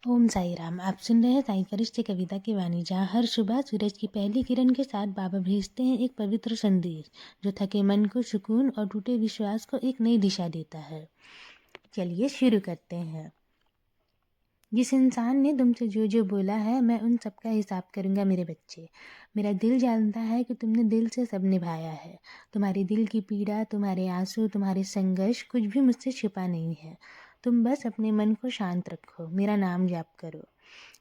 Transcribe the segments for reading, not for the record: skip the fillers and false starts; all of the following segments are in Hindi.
ओम साई राम। आप सुन रहे हैं साई फरिश्ते कविता की वाणी, जहाँ हर सुबह सूरज की पहली किरण के साथ बाबा भेजते हैं एक पवित्र संदेश जो थके मन को सुकून और टूटे विश्वास को एक नई दिशा देता है। चलिए शुरू करते हैं। जिस इंसान ने तुमसे जो जो बोला है, मैं उन सब का हिसाब करूँगा मेरे बच्चे। मेरा दिल जानता है कि तुमने दिल से सब निभाया है। तुम्हारे दिल की पीड़ा, तुम्हारे आंसू, तुम्हारे संघर्ष कुछ भी मुझसे छिपा नहीं है। तुम बस अपने मन को शांत रखो, मेरा नाम जाप करो।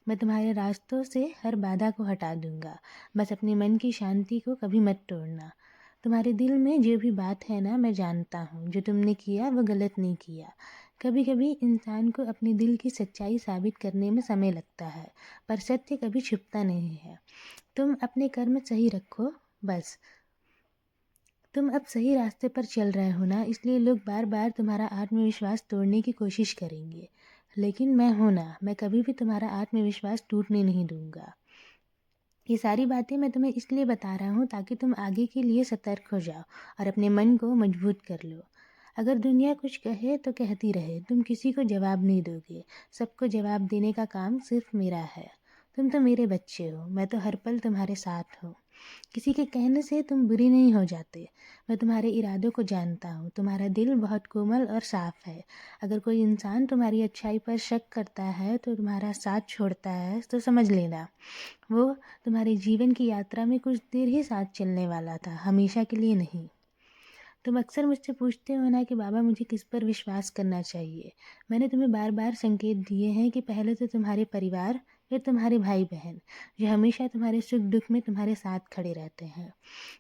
मैं तुम्हारे रास्तों से हर बाधा को हटा दूंगा। बस अपने मन की शांति को कभी मत तोड़ना। तुम्हारे दिल में जो भी बात है ना, मैं जानता हूँ। जो तुमने किया वो गलत नहीं किया। कभी कभी इंसान को अपने दिल की सच्चाई साबित करने में समय लगता है, पर सत्य कभी छुपता नहीं है। तुम अपने कर्म सही रखो बस। तुम अब सही रास्ते पर चल रहे हो ना, इसलिए लोग बार बार तुम्हारा आत्मविश्वास तोड़ने की कोशिश करेंगे, लेकिन मैं हूं ना, मैं कभी भी तुम्हारा आत्मविश्वास टूटने नहीं दूंगा। ये सारी बातें मैं तुम्हें इसलिए बता रहा हूँ ताकि तुम आगे के लिए सतर्क हो जाओ और अपने मन को मजबूत कर लो। अगर दुनिया कुछ कहे तो कहती रहे, तुम किसी को जवाब नहीं दोगे। सबको जवाब देने का काम सिर्फ मेरा है। तुम तो मेरे बच्चे हो, मैं तो हर पल तुम्हारे साथ हूँ। किसी के कहने से तुम बुरी नहीं हो जाते। मैं तुम्हारे इरादों को जानता हूँ। तुम्हारा दिल बहुत कोमल और साफ है। अगर कोई इंसान तुम्हारी अच्छाई पर शक करता है, तो तुम्हारा साथ छोड़ता है, तो समझ लेना वो तुम्हारे जीवन की यात्रा में कुछ देर ही साथ चलने वाला था, हमेशा के लिए नहीं। तुम अक्सर मुझसे पूछते हो ना कि बाबा मुझे किस पर विश्वास करना चाहिए। मैंने तुम्हें बार बार संकेत दिए हैं कि पहले तो तुम्हारे परिवार, फिर तुम्हारे भाई बहन, जो हमेशा तुम्हारे सुख दुख में तुम्हारे साथ खड़े रहते हैं।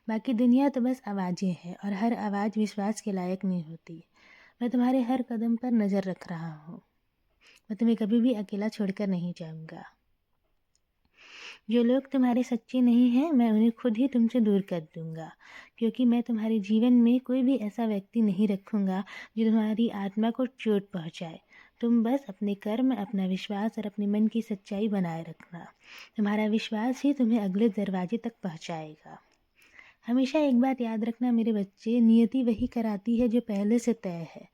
बाकी दुनिया तो बस आवाज़ें हैं, और हर आवाज़ विश्वास के लायक नहीं होती। मैं तुम्हारे हर कदम पर नज़र रख रहा हूँ। मैं तुम्हें कभी भी अकेला छोड़कर नहीं जाऊँगा। जो लोग तुम्हारे सच्चे नहीं हैं, मैं उन्हें खुद ही तुमसे दूर कर दूंगा, क्योंकि मैं तुम्हारे जीवन में कोई भी ऐसा व्यक्ति नहीं रखूंगा जो तुम्हारी आत्मा को चोट पहुंचाए। तुम बस अपने कर्म, अपना विश्वास और अपने मन की सच्चाई बनाए रखना। तुम्हारा विश्वास ही तुम्हें अगले दरवाजे तक पहुंचाएगा। हमेशा एक बात याद रखना मेरे बच्चे, नियति वही कराती है जो पहले से तय है।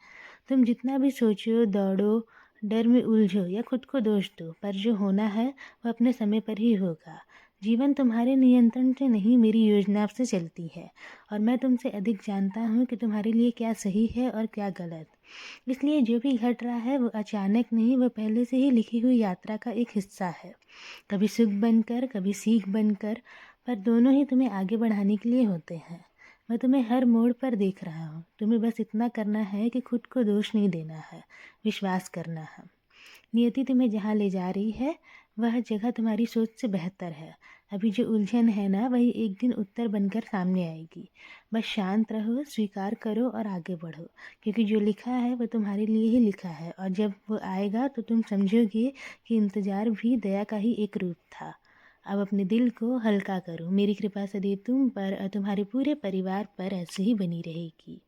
तुम जितना भी सोचो, दौड़ो, डर में उलझो या खुद को दोष दो, पर जो होना है वो अपने समय पर ही होगा। जीवन तुम्हारे नियंत्रण से नहीं, मेरी योजना से चलती है, और मैं तुमसे अधिक जानता हूँ कि तुम्हारे लिए क्या सही है और क्या गलत। इसलिए जो भी घट रहा है वो अचानक नहीं, वो पहले से ही लिखी हुई यात्रा का एक हिस्सा है। कभी सुख बनकर, कभी सीख बनकर, पर दोनों ही तुम्हें आगे बढ़ाने के लिए होते हैं। मैं तुम्हें हर मोड़ पर देख रहा हूँ। तुम्हें बस इतना करना है कि खुद को दोष नहीं देना है, विश्वास करना है। नियति तुम्हें जहाँ ले जा रही है, वह जगह तुम्हारी सोच से बेहतर है। अभी जो उलझन है ना, वही एक दिन उत्तर बनकर सामने आएगी। बस शांत रहो, स्वीकार करो और आगे बढ़ो, क्योंकि जो लिखा है वो तुम्हारे लिए ही लिखा है, और जब वो आएगा तो तुम समझोगे कि इंतज़ार भी दया का ही एक रूप था। अब अपने दिल को हल्का करो। मेरी कृपा सदैव तुम पर और तुम्हारे पूरे परिवार पर ऐसे ही बनी रहेगी।